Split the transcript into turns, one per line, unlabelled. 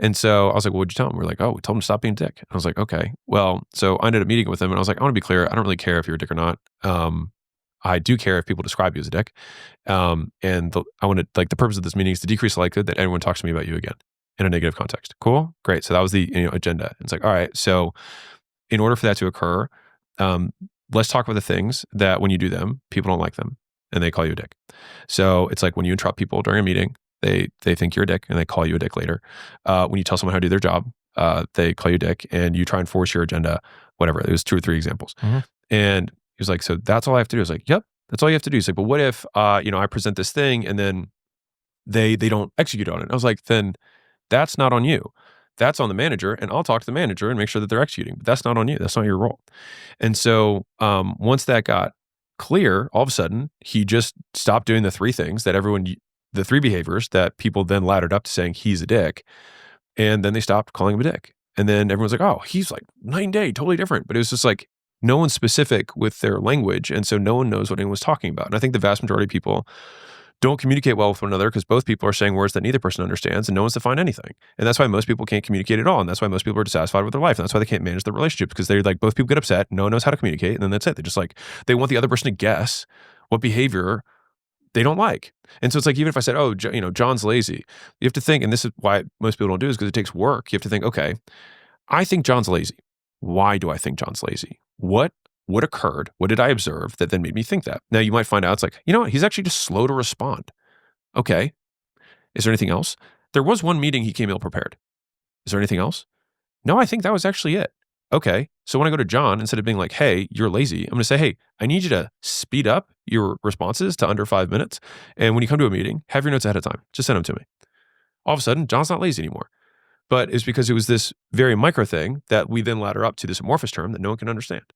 And so I was like, well, what'd you tell him? We're like, oh, we told him to stop being a dick. I was like, okay. Well, so I ended up meeting with him and I was like, I want to be clear. I don't really care if you're a dick or not. I do care if people describe you as a dick. I wanted, like, the purpose of this meeting is to decrease the likelihood that anyone talks to me about you again in a negative context. Cool. Great. So that was the agenda. It's like, all right. So in order for that to occur, um, let's talk about the things that when you do them, people don't like them and they call you a dick. So it's like when you interrupt people during a meeting, they think you're a dick and they call you a dick later. When you tell someone how to do their job, they call you a dick and you try and force your agenda, whatever. It was 2 or 3 examples. And he was like, so that's all I have to do. I was like, yep, that's all you have to do. He's like, but what if, I present this thing and then they don't execute on it? I was like, then that's not on you. That's on the manager, and I'll talk to the manager and make sure that they're executing. But that's not on you. That's not your role. And so once that got clear, all of a sudden he just stopped doing the 3 things that the 3 behaviors that people then laddered up to saying he's a dick, and then they stopped calling him a dick. And then everyone's like, oh, he's like night and day, totally different. But it was just like no one's specific with their language, and so no one knows what anyone's talking about. And I think the vast majority of people don't communicate well with one another because both people are saying words that neither person understands and no one's defined anything. And that's why most people can't communicate at all. And that's why most people are dissatisfied with their life. And that's why they can't manage their relationships because they're like, both people get upset. No one knows how to communicate. And then that's it. They just like, they want the other person to guess what behavior they don't like. And so it's like, even if I said, oh, John's lazy, you have to think, and this is why most people don't do is because it takes work. You have to think, okay, I think John's lazy. Why do I think John's lazy? What occurred? What did I observe that then made me think that? Now you might find out it's like, you know what? He's actually just slow to respond. Okay. Is there anything else? There was one meeting he came ill prepared. Is there anything else? No, I think that was actually it. Okay. So when I go to John, instead of being like, hey, you're lazy, I'm going to say, hey, I need you to speed up your responses to under 5 minutes. And when you come to a meeting, have your notes ahead of time. Just send them to me. All of a sudden, John's not lazy anymore. But it's because it was this very micro thing that we then ladder up to this amorphous term that no one can understand.